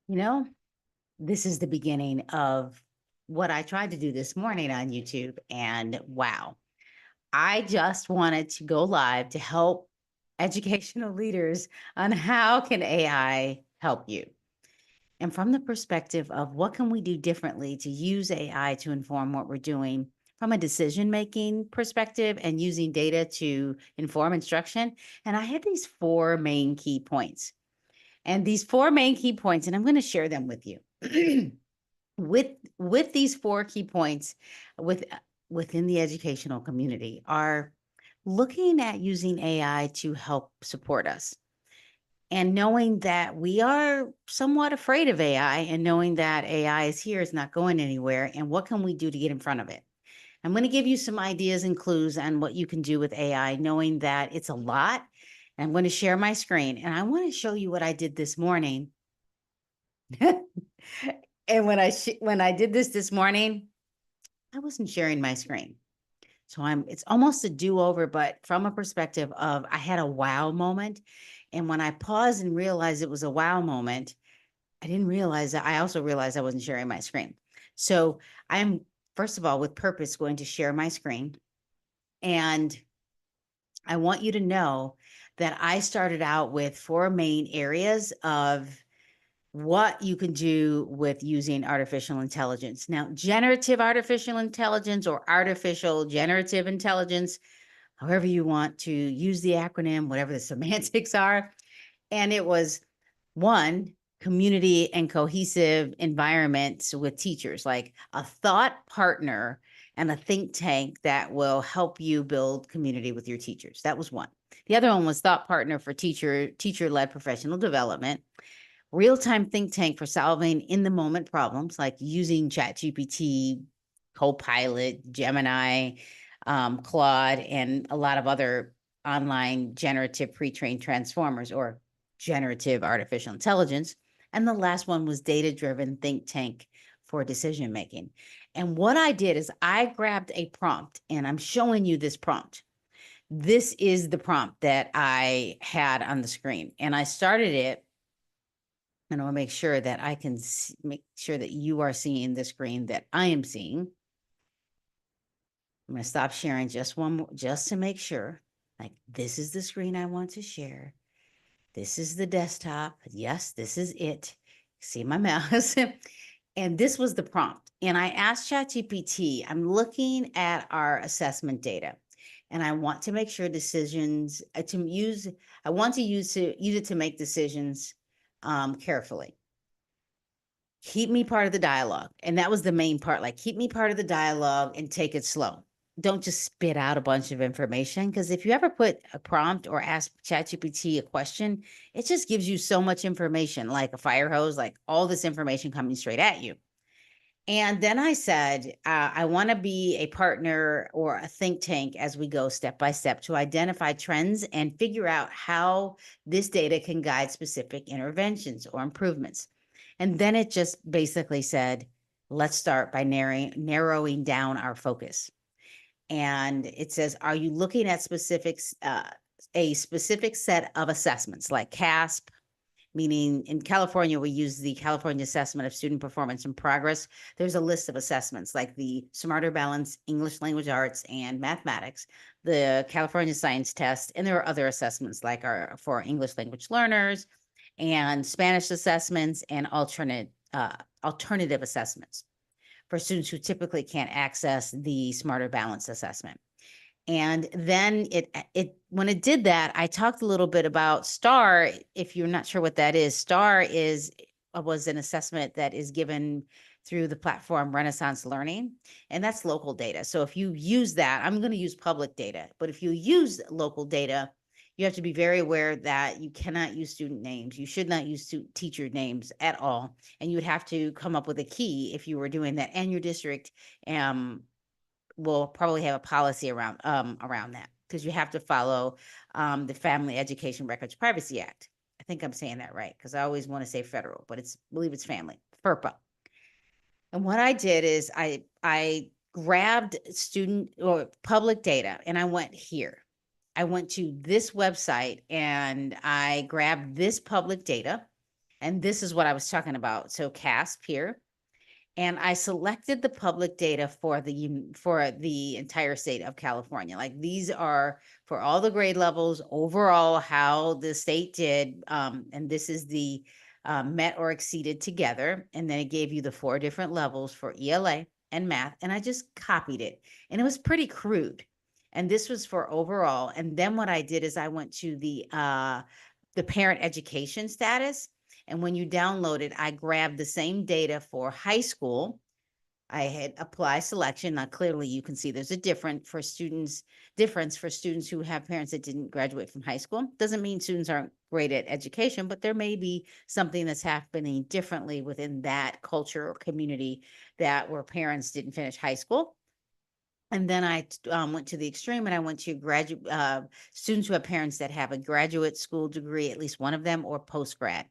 You know, this is the beginning of what I tried to do this morning on YouTube. And wow, I just wanted to go live to help educational leaders on how can AI help you. And from the perspective of what can we do differently to use AI to inform what we're doing from a decision making perspective and using data to inform instruction. And I had these four main key points. And these four main key points, and I'm going to share them with you. with these four key points with within the educational community are looking at using AI to help support us and knowing that we are somewhat afraid of AI and knowing that AI is here, is not going anywhere, and what can we do to get in front of it. I'm going to give you some ideas and clues on what you can do with AI, knowing that it's a lot. I'm going to share my screen and I want to show you what I did this morning. And when I did this morning, I wasn't sharing my screen. So it's almost a do-over, but from a perspective of I had a wow moment. And when I paused and realized it was a wow moment, I didn't realize that I also realized I wasn't sharing my screen. So I'm, first of all, with purpose, going to share my screen. And I want you to know that I started out with four main areas of what you can do with using artificial intelligence. Now, generative artificial intelligence or artificial generative intelligence, however you want to use the acronym, whatever the semantics are. And it was one, community and cohesive environments with teachers, like a thought partner and a think tank that will help you build community with your teachers. That was one. The other one was thought partner for teacher-led professional development, real-time think tank for solving in-the-moment problems like using ChatGPT, Copilot, Gemini, Claude, and a lot of other online generative pre-trained transformers or generative artificial intelligence. And the last one was data-driven think tank for decision making. And what I did is I grabbed a prompt, and I'm showing you this prompt. This is the prompt that I had on the screen, and I started it. And I'll make sure that I can make sure that you are seeing the screen that I am seeing. I'm going to stop sharing just one more, just to make sure. Like, this is the screen I want to share. This is the desktop. Yes, this is it. See my mouse. And this was the prompt. And I asked ChatGPT, I'm looking at our assessment data. And I want to make sure decisions I want to use it to make decisions carefully. Keep me part of the dialogue. And that was the main part, like keep me part of the dialogue and take it slow. Don't just spit out a bunch of information, because if you ever put a prompt or ask ChatGPT a question, it just gives you so much information, like a fire hose, like all this information coming straight at you. And then I said, I want to be a partner or a think tank as we go step by step to identify trends and figure out how this data can guide specific interventions or improvements. And then it just basically said, let's start by narrowing down our focus. And it says, are you looking at a specific set of assessments like CASP, meaning in California, we use the California Assessment of Student Performance and Progress. There's a list of assessments like the Smarter Balance, English Language Arts, and Mathematics, the California Science Test, and there are other assessments like for English language learners and Spanish assessments and alternative assessments for students who typically can't access the Smarter Balance assessment. And then when it did that, I talked a little bit about STAR. If you're not sure what that is, STAR was an assessment that is given through the platform Renaissance Learning, and that's local data. So if you use that, I'm going to use public data, but if you use local data, you have to be very aware that you cannot use student names. You should not use teacher names at all. And you would have to come up with a key if you were doing that. And your district will probably have a policy around that, because you have to follow the Family Education Records Privacy Act. I think I'm saying that right, because I always want to say federal, but I believe it's family, FERPA. And what I did is I grabbed student or public data and I went here. I went to this website and I grabbed this public data And this is what I was talking about. So CASP here. And I selected the public data for the entire state of California. Like these are for all the grade levels overall, how the state did. And this is the met or exceeded together. And then it gave you the 4 different levels for ELA and math. And I just copied it. And it was pretty crude. And this was for overall. And then what I did is I went to the parent education status. And when you download it, I grabbed the same data for high school. I had apply selection. Now, clearly you can see there's a difference for students who have parents that didn't graduate from high school. Doesn't mean students aren't great at education, but there may be something that's happening differently within that culture or community that where parents didn't finish high school. And then I went to the extreme and I went to students who have parents that have a graduate school degree, at least one of them, or post-grad.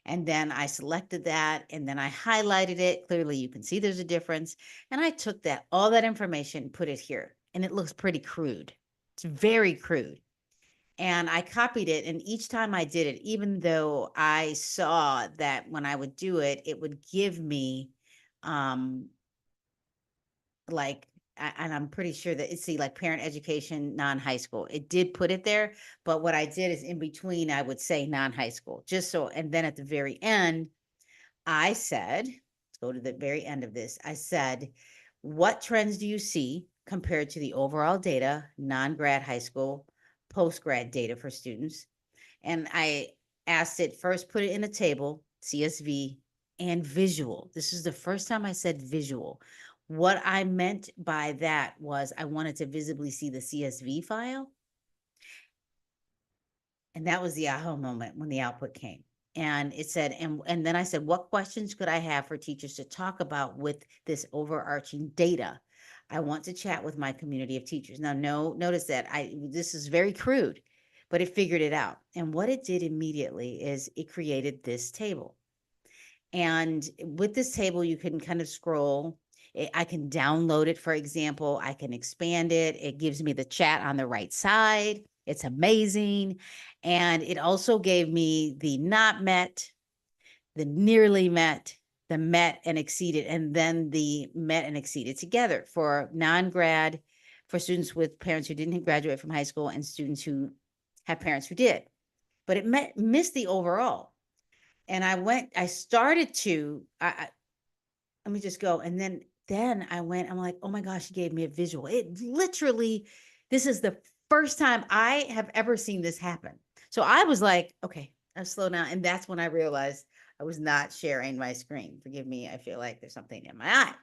And then I selected that and then I highlighted it. Clearly you can see there's a difference. And I took all that information, put it here, and it looks pretty crude. It's very crude. And I copied it. And each time I did it, even though I saw that when I would do it, it would give me like, and I'm pretty sure that it's like parent education, non-high school. It did put it there, but what I did is in between, I would say non-high school, just so, and then at the very end, I said, let's go to the very end of this. I said, what trends do you see compared to the overall data, non-grad high school, post-grad data for students? And I asked it first, put it in a table, CSV, and visual. This is the first time I said visual. What I meant by that was I wanted to visibly see the CSV file. And that was the aha moment when the output came. And it said, and then I said, what questions could I have for teachers to talk about with this overarching data? I want to chat with my community of teachers. Now, notice that this is very crude, but it figured it out. And what it did immediately is it created this table. And with this table, you can kind of scroll. I can download it, for example. I can expand it. It gives me the chat on the right side. It's amazing. And it also gave me the not met, the nearly met, the met and exceeded, and then the met and exceeded together for non-grad, for students with parents who didn't graduate from high school and students who have parents who did. But it missed the overall. And I started to, let me just go. And then I'm like, oh my gosh, he gave me a visual. It literally, this is the first time I have ever seen this happen. So I was like, okay, I'll slow down. And that's when I realized I was not sharing my screen. Forgive me. I feel like there's something in my eye.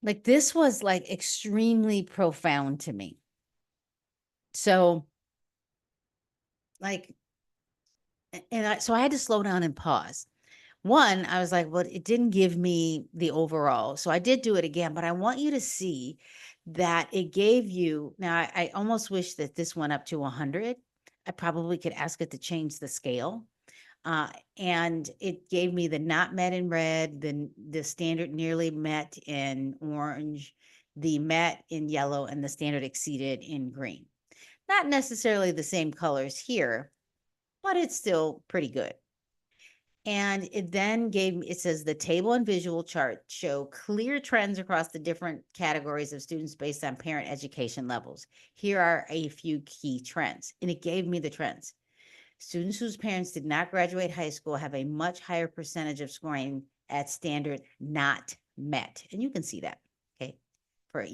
Like this was like extremely profound to me. So like, so I had to slow down and pause. One, I was like, well, it didn't give me the overall. So I did do it again, but I want you to see that it gave you, now I almost wish that this went up to 100. I probably could ask it to change the scale. And it gave me the not met in red, the standard nearly met in orange, the met in yellow, and the standard exceeded in green. Not necessarily the same colors here, but it's still pretty good. And it then it says the table and visual chart show clear trends across the different categories of students based on parent education levels. Here are a few key trends. And it gave me the trends. Students whose parents did not graduate high school have a much higher percentage of scoring at standard not met. And you can see that, okay, for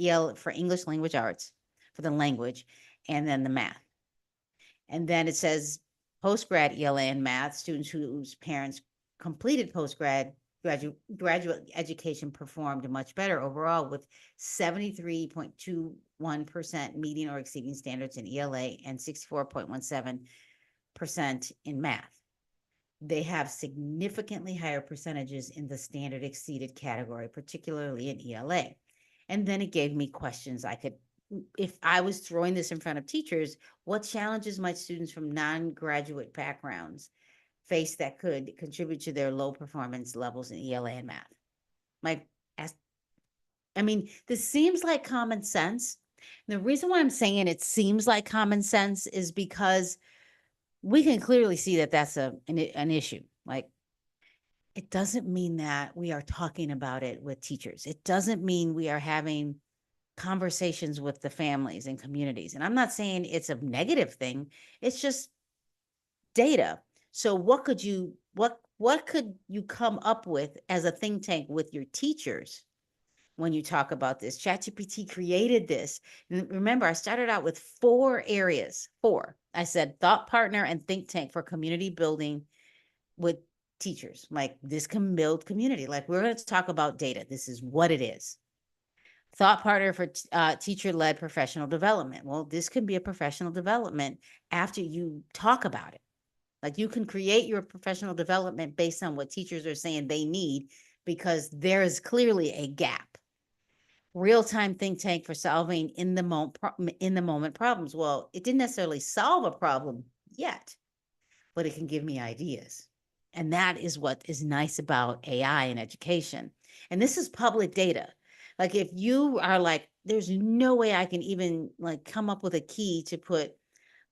English language arts, for the language, and then the math. And then it says post-grad ELA and math, students whose parents completed graduate education performed much better overall with 73.21% meeting or exceeding standards in ELA and 64.17% in math. They have significantly higher percentages in the standard exceeded category, particularly in ELA. And then it gave me questions I could, if I was throwing this in front of teachers, what challenges might students from non-graduate backgrounds face that could contribute to their low performance levels in ELA and math? I mean, this seems like common sense. The reason why I'm saying it seems like common sense is because we can clearly see that that's an issue. Like, it doesn't mean that we are talking about it with teachers. It doesn't mean we are having conversations with the families and communities. And I'm not saying it's a negative thing. It's just data. So what could you come up with as a think tank with your teachers when you talk about this? ChatGPT created this. And remember, I started out with 4 areas. 4. I said thought partner and think tank for community building with teachers. Like, this can build community. Like, we're going to talk about data. This is what it is. Thought partner for teacher-led professional development. Well, this can be a professional development after you talk about it. Like, you can create your professional development based on what teachers are saying they need, because there is clearly a gap. Real-time think tank for solving in the moment problems. Well, it didn't necessarily solve a problem yet, but it can give me ideas. And that is what is nice about AI in education. And this is public data. Like, if you are like, there's no way I can even like come up with a key to put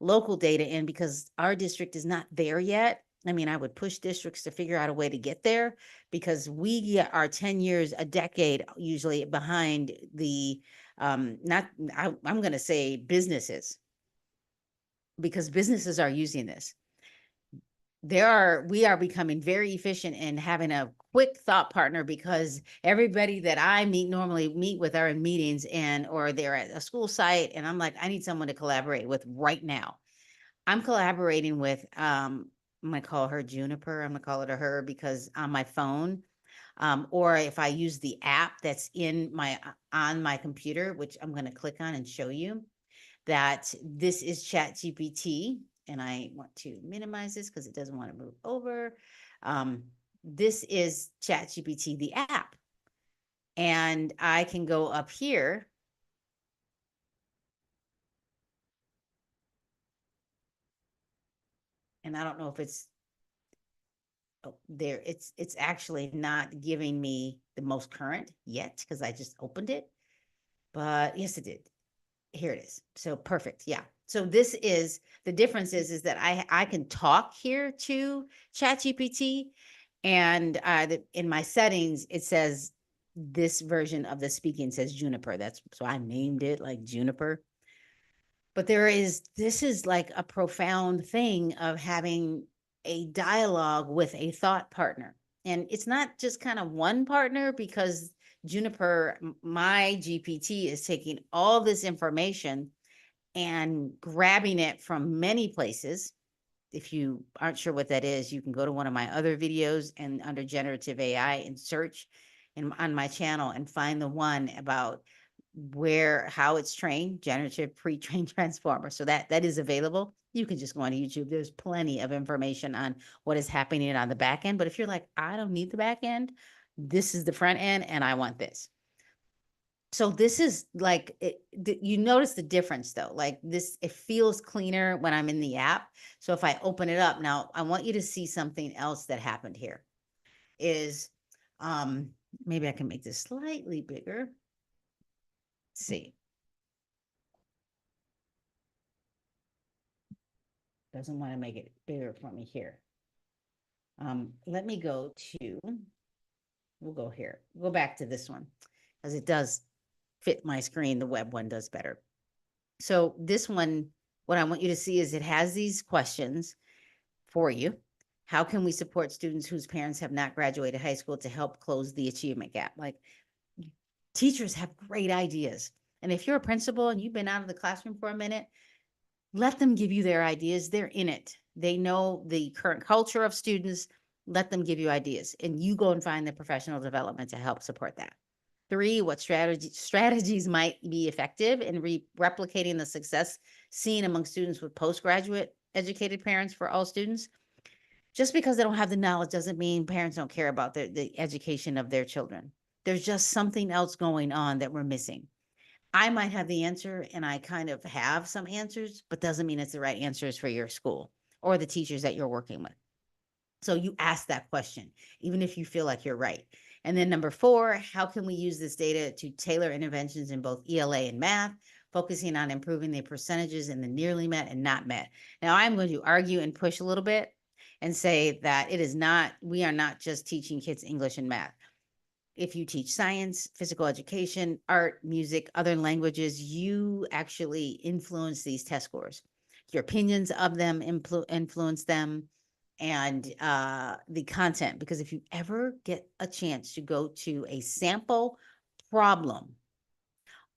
local data in because our district is not there yet. I mean, I would push districts to figure out a way to get there, because we are 10 years, a decade usually behind the not I'm going to say businesses, because businesses are using this. We are becoming very efficient in having a quick thought partner, because everybody that I normally meet with are in meetings, and or they're at a school site, and I'm like, I need someone to collaborate with right now. I'm collaborating with I'm gonna call her Juniper. I'm gonna call it a her, because on my phone, or if I use the app that's in my on my computer, which I'm gonna click on and show you, that this is ChatGPT, and I want to minimize this because it doesn't want to move over. This is ChatGPT, the app, and I can go up here, and I don't know if it's there. It's actually not giving me the most current yet because I just opened it, but yes, it did. Here it is. So perfect. Yeah. So this is the difference is that I can talk here to ChatGPT, and in my settings it says this version of the speaking says Juniper. That's so I named it like Juniper. But this is like a profound thing of having a dialogue with a thought partner. And it's not just kind of one partner, because Juniper, my GPT, is taking all this information and grabbing it from many places. If you aren't sure what that is, you can go to one of my other videos and under generative AI and search on my channel and find the one about how it's trained, generative pre-trained transformer. So that is available. You can just go on YouTube. There's plenty of information on what is happening on the back end. But if you're like, I don't need the back end, this is the front end and I want this. So this is like, you notice the difference though, like this, it feels cleaner when I'm in the app. So if I open it up now, I want you to see something else that happened here is, maybe I can make this slightly bigger. Let's see. Doesn't want to make it bigger for me here. Let me go to, we'll go here. Go back to this one because it does fit my screen. The web one does better. So this one, what I want you to see is it has these questions for you. How can we support students whose parents have not graduated high school to help close the achievement gap? Like, teachers have great ideas. And if you're a principal and you've been out of the classroom for a minute, let them give you their ideas. They're in it. They know the current culture of students. Let them give you ideas, and you go and find the professional development to help support that. 3, what strategies might be effective in replicating the success seen among students with postgraduate educated parents for all students. Just because they don't have the knowledge doesn't mean parents don't care about the education of their children. There's just something else going on that we're missing. I might have the answer, and I kind of have some answers, but doesn't mean it's the right answers for your school or the teachers that you're working with. So you ask that question, even if you feel like you're right. And then number 4, how can we use this data to tailor interventions in both ELA and math focusing on improving the percentages in the nearly met and not met. Now, I'm going to argue and push a little bit and say that we are not just teaching kids English and math. If you teach science, physical education, art, music, other languages, you actually influence these test scores. Your opinions of them influence them, and the content. Because if you ever get a chance to go to a sample problem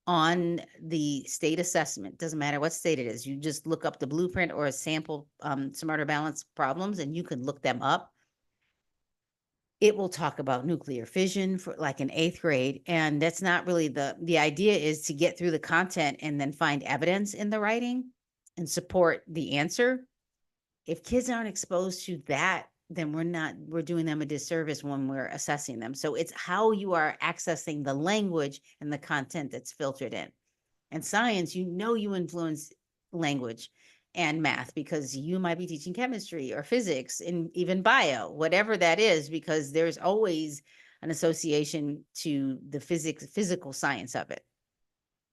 on the state assessment, doesn't matter what state it is, you just look up the blueprint or a sample Smarter Balance problems, and you can look them up. It will talk about nuclear fission for like in 8th grade. And that's not really the idea is to get through the content and then find evidence in the writing and support the answer. If kids aren't exposed to that, then we're doing them a disservice when we're assessing them. So it's how you are accessing the language and the content that's filtered in. And science, you influence language and math because you might be teaching chemistry or physics and even bio, whatever that is, because there's always an association to the physical science of it.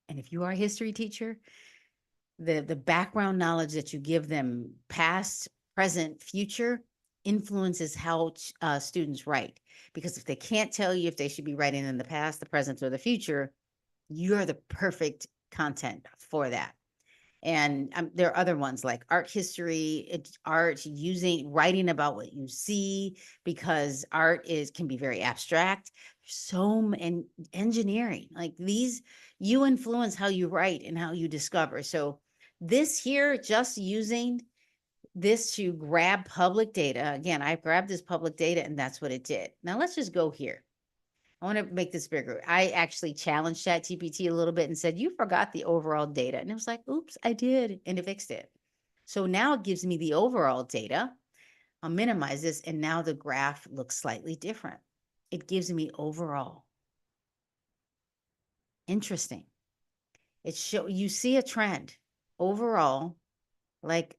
And if you are a history teacher, the background knowledge that you give them, past, present, future, influences how students write. Because if they can't tell you if they should be writing in the past, the present, or the future, you're the perfect content for that. And there are other ones like art history, it's art writing about what you see, because art can be very abstract. And engineering, like these, you influence how you write and how you discover. So this here, just using this to grab public data. Again, I grabbed this public data and that's what it did. Now let's just go here. I want to make this bigger. I actually challenged ChatGPT a little bit and said, you forgot the overall data. And it was like, oops, I did. And it fixed it. So now it gives me the overall data. I'll minimize this. And now the graph looks slightly different. It gives me overall. Interesting. You see a trend overall, like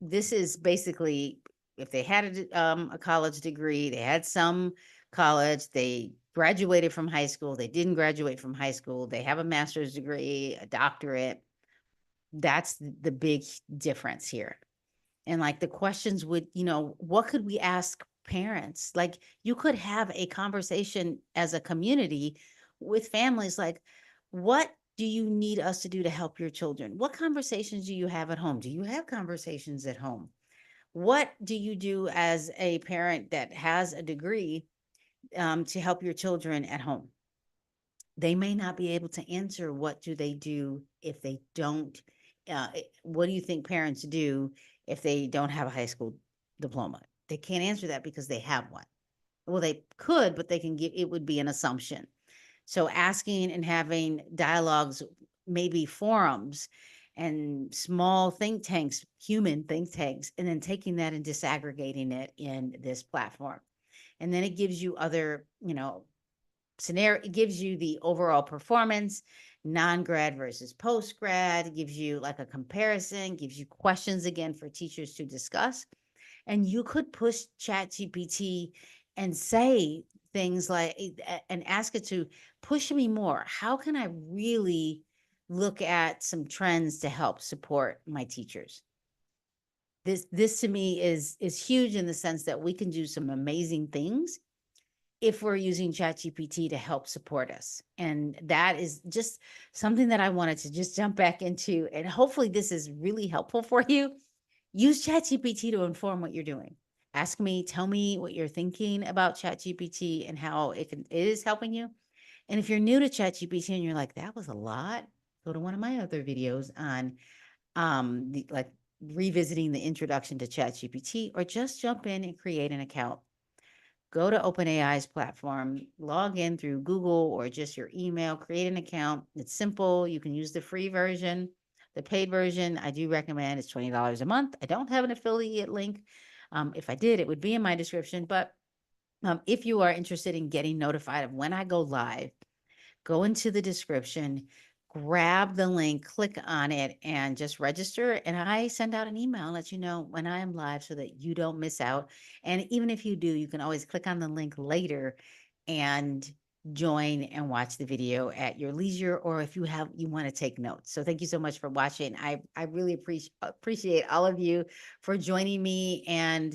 this is basically if they had a college degree, they had some college, they graduated from high school, they didn't graduate from high school, they have a master's degree, a doctorate. That's the big difference here. And like the questions would, what could we ask parents? Like you could have a conversation as a community with families, like, what do you need us to do to help your children? What conversations do you have at home? Do you have conversations at home? What do you do as a parent that has a degree to help your children at home? They may not be able to answer what do they do if they don't. What do you think parents do if they don't have a high school diploma? They can't answer that because they have one. Well, they could, but it would be an assumption. So asking and having dialogues, maybe forums and small think tanks, human think tanks, and then taking that and disaggregating it in this platform. And then it gives you other, scenario. It gives you the overall performance, non-grad versus post-grad. It gives you like a comparison, gives you questions again for teachers to discuss. And you could push ChatGPT and say things like, and ask it to push me more. How can I really look at some trends to help support my teachers? This to me is huge in the sense that we can do some amazing things if we're using ChatGPT to help support us. And that is just something that I wanted to just jump back into. And hopefully this is really helpful for you. Use ChatGPT to inform what you're doing. Ask me, tell me what you're thinking about ChatGPT and how it is helping you. And if you're new to ChatGPT and you're like, that was a lot, go to one of my other videos on like revisiting the introduction to ChatGPT, or just jump in and create an account. Go to OpenAI's platform, log in through Google or just your email, create an account. It's simple. You can use the free version. The paid version, I do recommend, is $20 a month. I don't have an affiliate link. If I did, it would be in my description. But if you are interested in getting notified of when I go live, go into the description, grab the link, click on it, and just register. And I send out an email and let you know when I am live so that you don't miss out. And even if you do, you can always click on the link later and join and watch the video at your leisure, or if you want to take notes. So thank you so much for watching. I really appreciate all of you for joining me, and